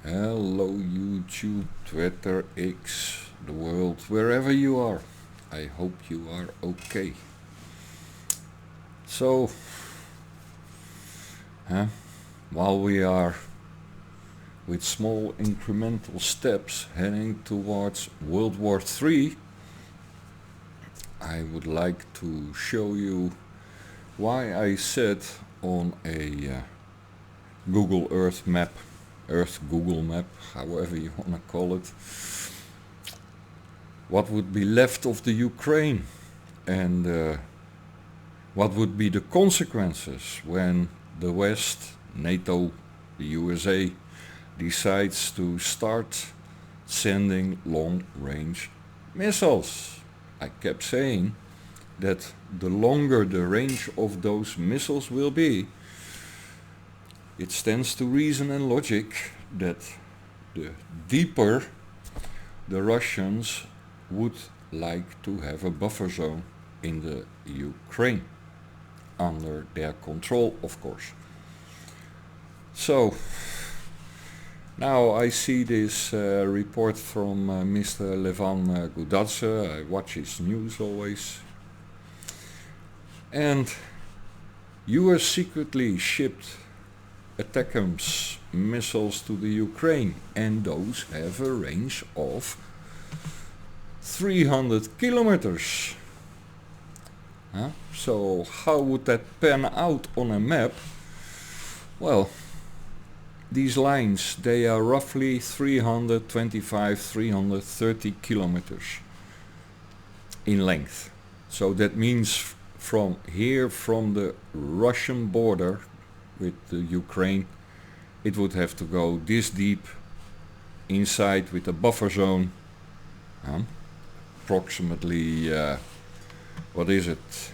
Hello YouTube, Twitter, X, the world, wherever you are. I hope you are okay. So, while we are with small incremental steps heading towards World War III, I would like to show you why I said on a Google Earth map, Google map, however you want to call it, what would be left of the Ukraine and what would be the consequences when the West, NATO, the USA, decides to start sending long-range missiles. I kept saying that the longer the range of those missiles will be, it stands to reason and logic that the deeper the Russians would like to have a buffer zone in the Ukraine, under their control, of course. So, now I see this report from Mr. Levan Gudadze. I watch his news always. And US secretly shipped ATACMS missiles to the Ukraine, and those have a range of 300 kilometers. So how would that pan out on a map? Well, these lines, they are roughly 325, 330 kilometers in length. So that means from here, from the Russian border with the Ukraine, it would have to go this deep inside with a buffer zone, approximately what is it,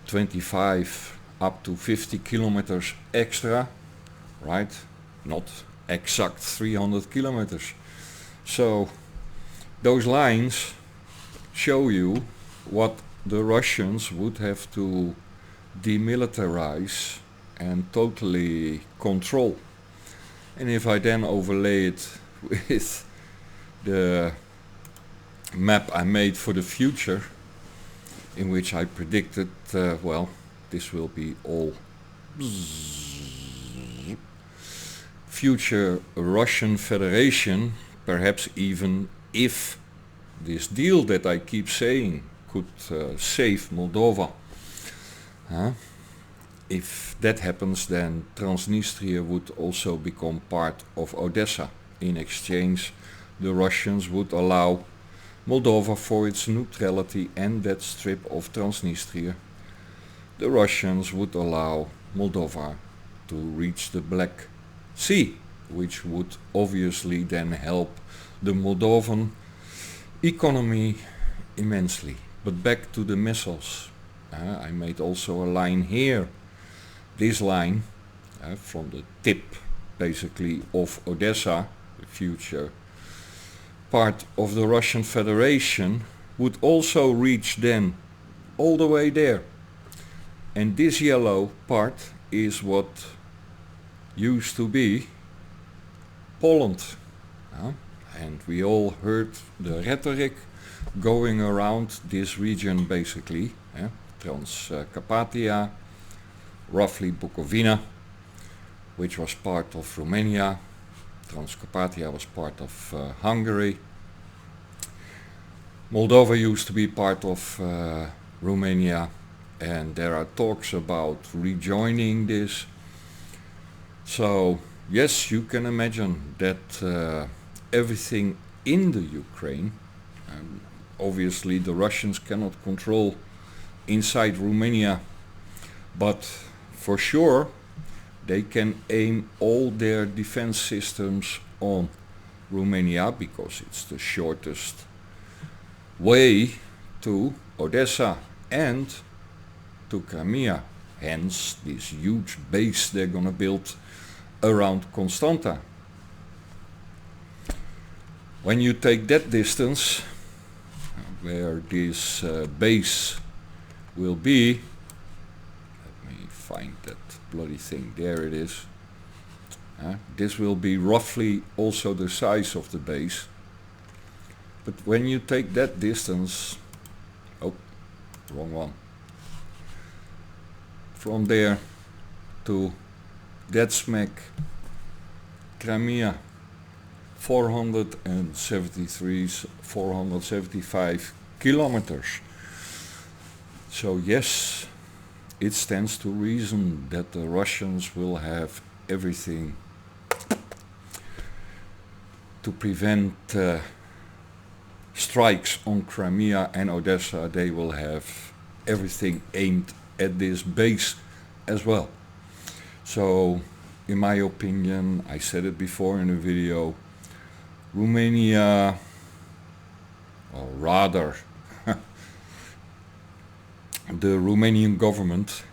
25 up to 50 kilometers extra, right? Not exact 300 kilometers. So those lines show you what the Russians would have to demilitarize and totally control. And if I then overlay it with the map I made for the future, in which I predicted, this will be all future Russian Federation, perhaps even if this deal that I keep saying could save Moldova. If that happens, then Transnistria would also become part of Odessa. In exchange, the Russians would allow Moldova for its neutrality and that strip of Transnistria. The Russians would allow Moldova to reach the Black Sea, which would obviously then help the Moldovan economy immensely. But back to the missiles. I made also a line here. This line from the tip basically of Odessa, the future part of the Russian Federation, would also reach then all the way there. And this yellow part is what used to be Poland. And we all heard the rhetoric going around this region basically. Transcarpathia, roughly Bukovina, which was part of Romania. Transcarpathia was part of Hungary. Moldova used to be part of Romania, and there are talks about rejoining this. So yes, you can imagine that everything in the Ukraine, obviously the Russians cannot control inside Romania, but for sure they can aim all their defense systems on Romania, because it's the shortest way to Odessa and to Crimea. Hence this huge base they're gonna build around Constanta. When you take that distance, where this base will be, let me find that bloody thing, there it is. This will be roughly also the size of the base. But when you take that distance, oh, wrong one, from there to dead smack Crimea, 475 kilometers. So yes, it stands to reason that the Russians will have everything to prevent strikes on Crimea and Odessa. They will have everything aimed at this base as well. So in my opinion, I said it before in a video, Romania, or rather the Romanian government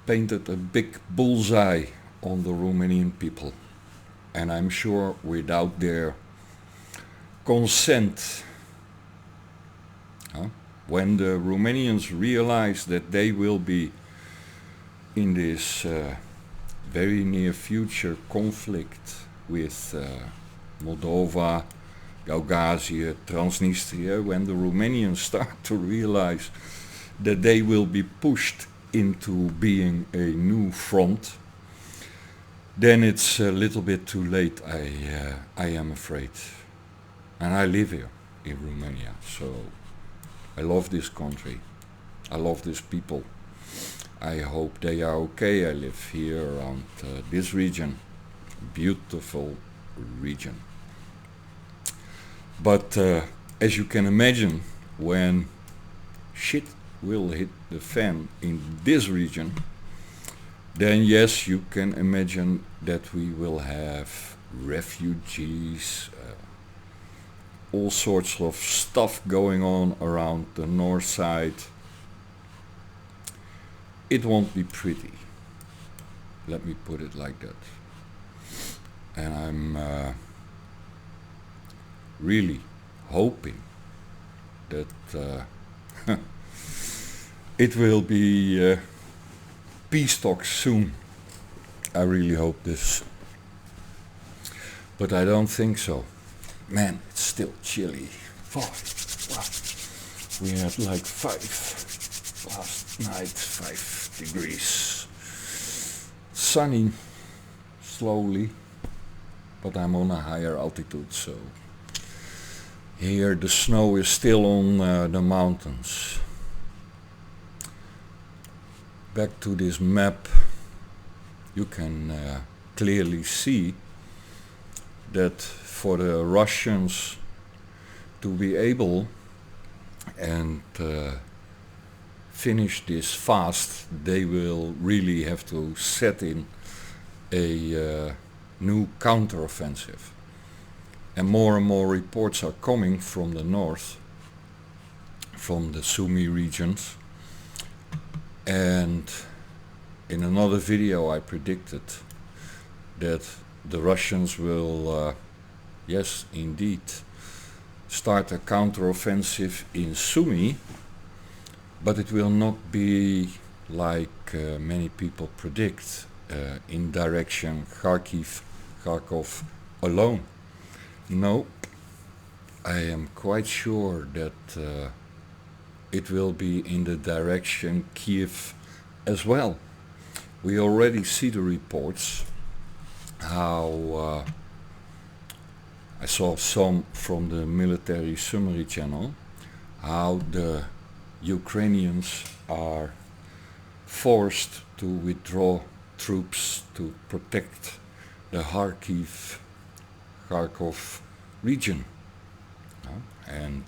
painted a big bullseye on the Romanian people, and I'm sure without their consent. When the Romanians realize that they will be in this very near future conflict with Moldova, Gagauzia, Transnistria, when the Romanians start to realize that they will be pushed into being a new front, then it's a little bit too late, I am afraid. And I live here in Romania, so I love this country. I love these people. I hope they are okay. I live here around this region, beautiful region. But as you can imagine, when shit will hit the fan in this region, then yes, you can imagine that we will have refugees, all sorts of stuff going on around the north side. It won't be pretty, let me put it like that. And I'm really hoping that it will be peace talks soon. I really hope this. But I don't think so. Man, it's still chilly. Oh, wow. We had like 5 last night, 5 degrees. Sunny, slowly, but I'm on a higher altitude, so here the snow is still on the mountains. Back to this map, you can clearly see that for the Russians to be able and finish this fast, they will really have to set in a new counteroffensive. And more reports are coming from the north, from the Sumy regions. And in another video I predicted that the Russians will, yes indeed, start a counteroffensive in Sumy, but it will not be like many people predict, in direction Kharkov alone. No, I am quite sure that it will be in the direction Kiev as well. We already see the reports how I saw some from the military summary channel, how the Ukrainians are forced to withdraw troops to protect the Kharkov region. And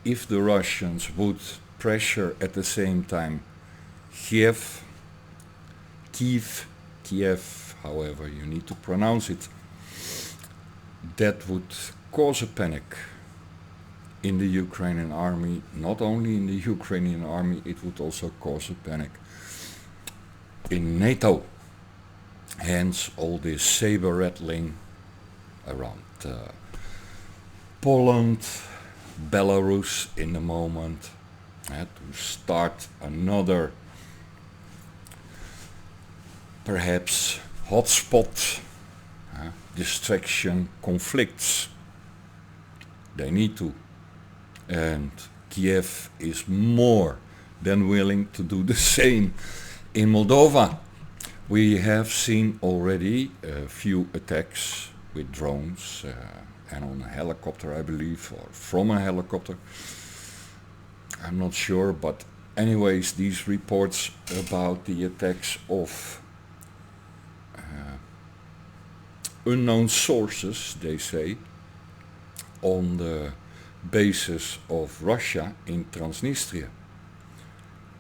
if the Russians would pressure at the same time Kiev, however you need to pronounce it, that would cause a panic in the Ukrainian army. Not only in the Ukrainian army, it would also cause a panic in NATO. Hence all this saber rattling around Poland, Belarus in the moment, to start another perhaps hotspot distraction conflicts. They need to. And Kiev is more than willing to do the same in Moldova. We have seen already a few attacks with drones and on a helicopter, I believe, or from a helicopter. I'm not sure, but anyways, these reports about the attacks of unknown sources, they say, on the basis of Russia in Transnistria.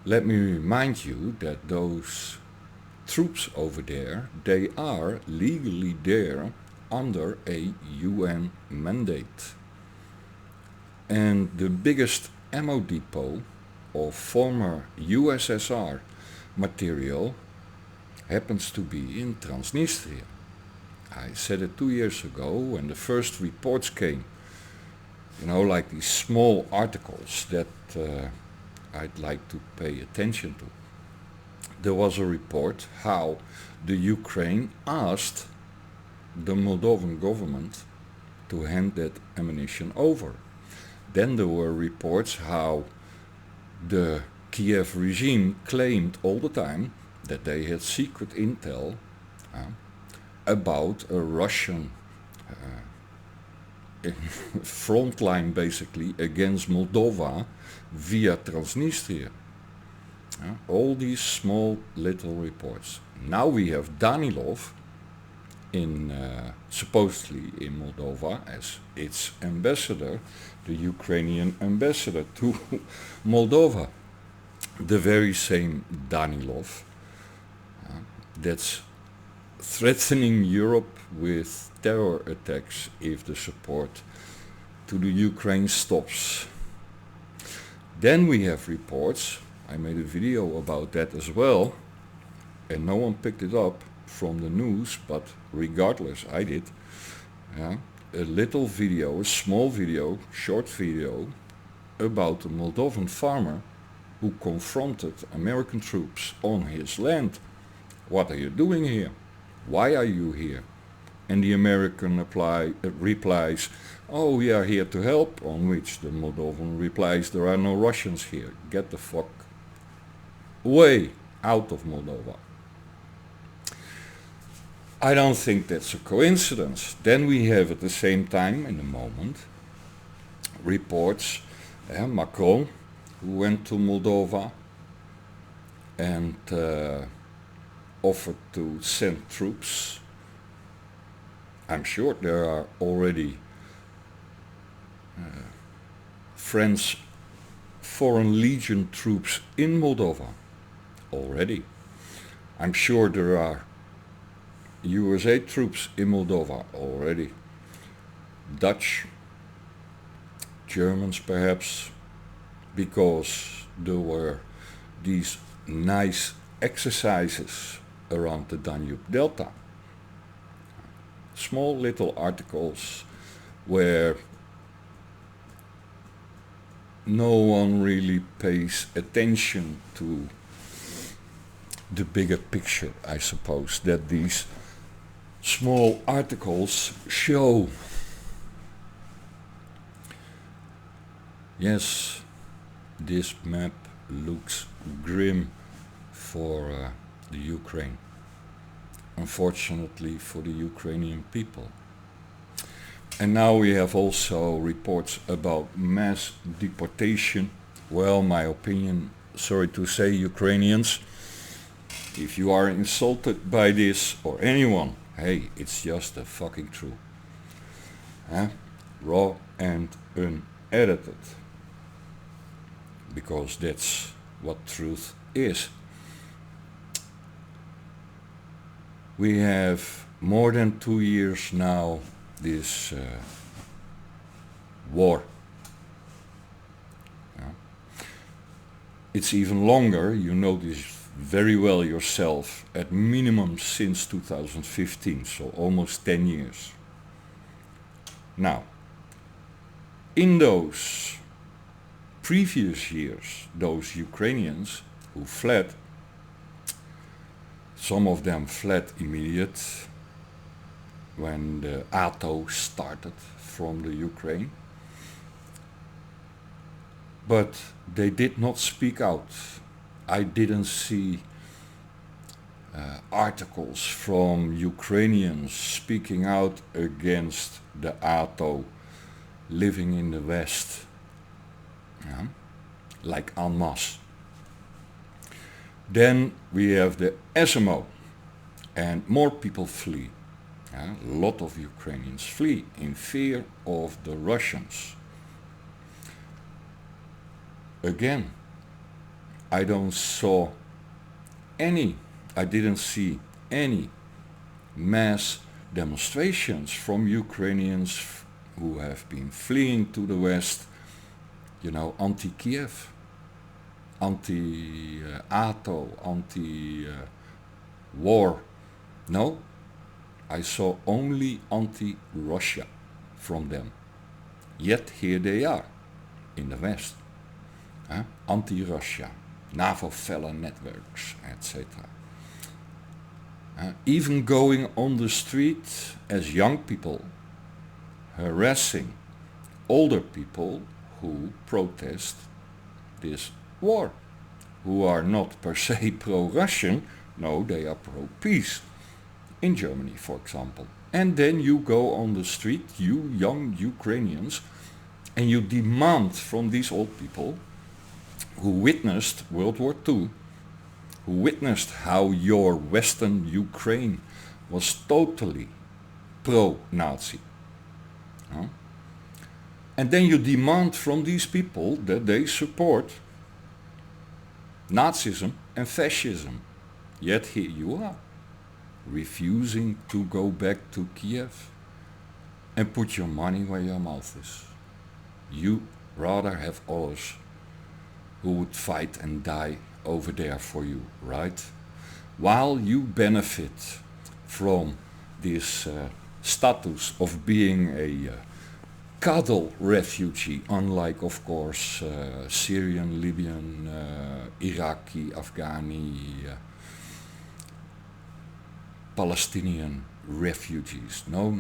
Let me remind you that those troops over there, they are legally there under a UN mandate. And the biggest ammo depot of former USSR material happens to be in Transnistria. I said it 2 years ago when the first reports came, like these small articles that I'd like to pay attention to. There was a report how the Ukraine asked the Moldovan government to hand that ammunition over. Then there were reports how the Kiev regime claimed all the time that they had secret intel about a Russian front line basically against Moldova via Transnistria. All these small little reports. Now we have Danilov supposedly in Moldova as its ambassador, the Ukrainian ambassador to Moldova. The very same Danilov that's threatening Europe with terror attacks if the support to the Ukraine stops. Then we have reports, I made a video about that as well, and no one picked it up from the news, but regardless, I did. A little video, a small video, short video, about a Moldovan farmer who confronted American troops on his land. What are you doing here? Why are you here? And the American replies, oh, we are here to help, on which the Moldovan replies, there are no Russians here. Get the fuck away out of Moldova. I don't think that's a coincidence. Then we have at the same time, in the moment, reports, Macron, who went to Moldova and offered to send troops. I'm sure there are already French Foreign Legion troops in Moldova already. I'm sure there are USA troops in Moldova already. Dutch, Germans perhaps, because there were these nice exercises around the Danube Delta. Small little articles where no one really pays attention to the bigger picture, I suppose, that these small articles show. Yes, this map looks grim for the Ukraine. Unfortunately for the Ukrainian people. And now we have also reports about mass deportation. Well, my opinion, sorry to say, Ukrainians, if you are insulted by this or anyone, hey, it's just the fucking truth. Raw and unedited. Because that's what truth is. We have more than 2 years now this war. It's even longer, you know this very well yourself, at minimum since 2015, so almost 10 years. Now, in those previous years, those Ukrainians who fled, some of them fled when the ATO started from the Ukraine. But they did not speak out. I didn't see articles from Ukrainians speaking out against the ATO living in the West, yeah, like en masse. Then we have the SMO, and more people flee. A lot of Ukrainians flee in fear of the Russians. Again, I didn't see any mass demonstrations from Ukrainians who have been fleeing to the West, anti-Kiev, anti-ATO, anti-war. No, I saw only anti-Russia from them. Yet here they are, in the West. Anti-Russia, NAVO networks, etc. Even going on the street as young people, harassing older people who protest this war, who are not per se pro-Russian, no, they are pro-peace, in Germany, for example. And then you go on the street, you young Ukrainians, and you demand from these old people who witnessed World War II, who witnessed how your Western Ukraine was totally pro-Nazi. And then you demand from these people that they support Nazism and fascism. Yet here you are, refusing to go back to Kiev and put your money where your mouth is. You rather have others who would fight and die over there for you, right? While you benefit from this status of being a cuddle refugee, unlike, of course, Syrian, Libyan, Iraqi, Afghani, Palestinian refugees. No,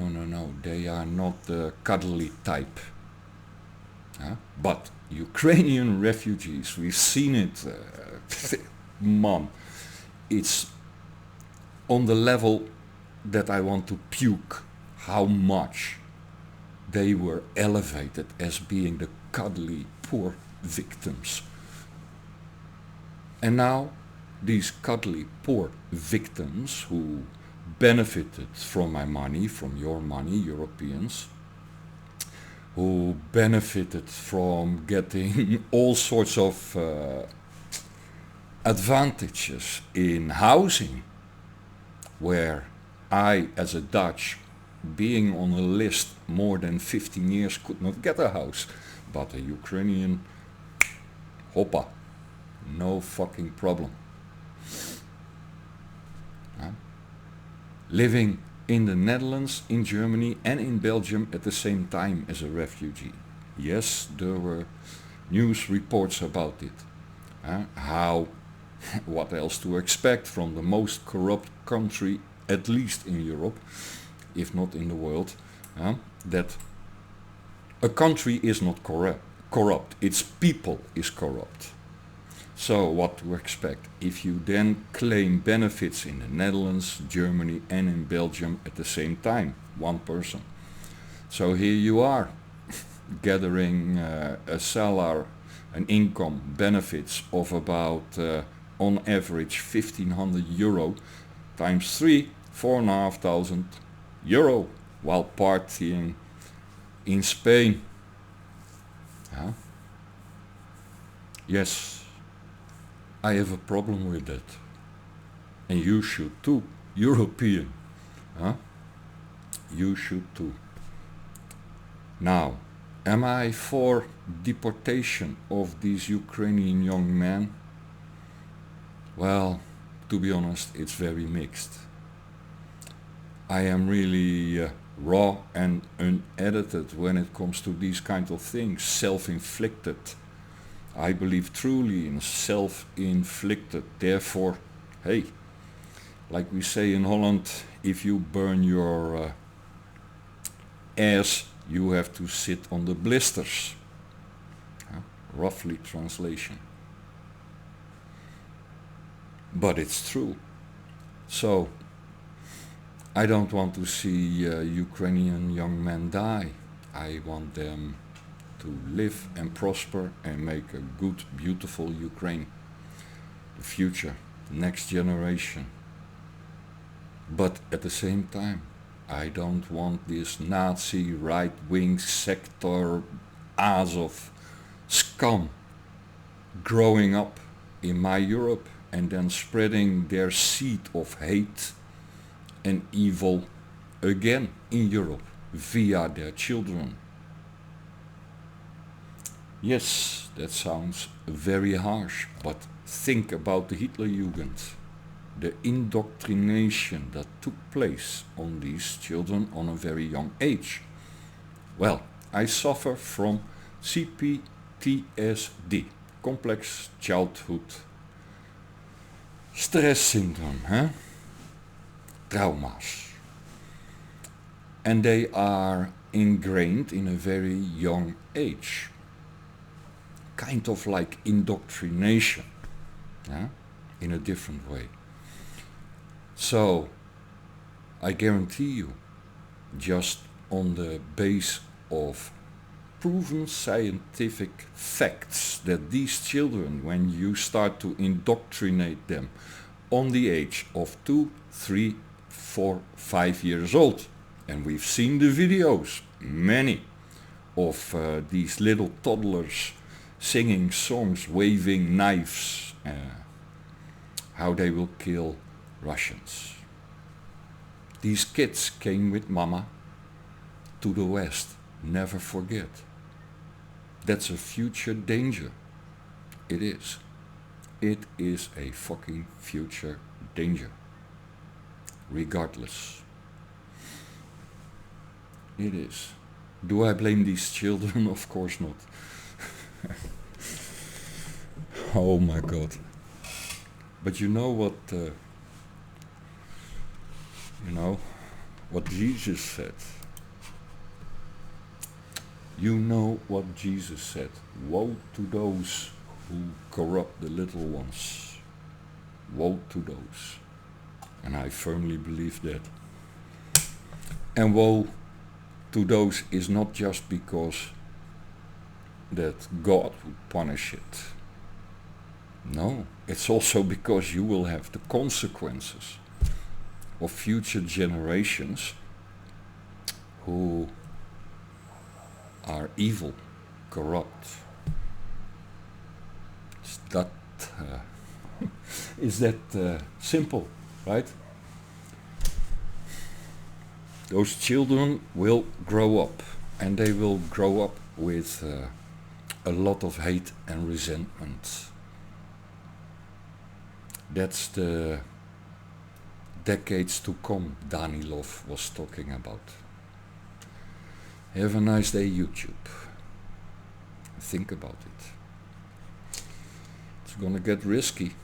they are not the cuddly type. But Ukrainian refugees, we've seen it, Mom, it's on the level that I want to puke how much they were elevated as being the cuddly poor victims. And now these cuddly poor victims who benefited from my money, from your money, Europeans, who benefited from getting all sorts of advantages in housing, where I, as a Dutch, being on a list more than 15 years, could not get a house, but a Ukrainian, hoppa, no fucking problem. Living in the Netherlands, in Germany and in Belgium at the same time as a refugee. Yes, there were news reports about it. How, what else to expect from the most corrupt country, at least in Europe, if not in the world, that a country is not corrupt, its people is corrupt. So what to expect if you then claim benefits in the Netherlands, Germany and in Belgium at the same time, one person. So here you are, gathering a salary, an income, benefits of about on average 1,500 euro times 3, 4,500 euro, while partying in Spain. Yes, I have a problem with that. And you should too, European. You should too. Now, am I for deportation of these Ukrainian young men? Well, to be honest, it's very mixed. I am really raw and unedited when it comes to these kind of things, self-inflicted. I believe truly in self-inflicted. Therefore, hey, like we say in Holland, if you burn your as you have to sit on the blisters. Roughly translation. But it's true. So, I don't want to see Ukrainian young men die. I want them to live and prosper and make a good, beautiful Ukraine. The future, next generation. But at the same time, I don't want this Nazi right-wing sector Azov scum growing up in my Europe and then spreading their seed of hate and evil again in Europe via their children. Yes, that sounds very harsh, but think about the Hitlerjugend, the indoctrination that took place on these children on a very young age. Well, I suffer from CPTSD, complex childhood stress syndrome, traumas. And they are ingrained in a very young age. Kind of like indoctrination, in a different way. So, I guarantee you, just on the base of proven scientific facts, that these children, when you start to indoctrinate them on the age of 2, 3, 4, 5 years old, and we've seen the videos, many, of these little toddlers singing songs, waving knives, how they will kill Russians. These kids came with mama to the West. Never forget. That's a future danger. It is. It is a fucking future danger. Regardless. It is. Do I blame these children? Of course not. Oh my God. But you know what Jesus said. You know what Jesus said. Woe to those who corrupt the little ones. Woe to those. And I firmly believe that. And woe to those is not just because that God would punish it. No, it's also because you will have the consequences of future generations who are evil, corrupt. Is that simple, right? Those children will grow up, and they will grow up with a lot of hate and resentment. That's the decades to come Danilov was talking about. Have a nice day, YouTube. Think about it. It's gonna get risky.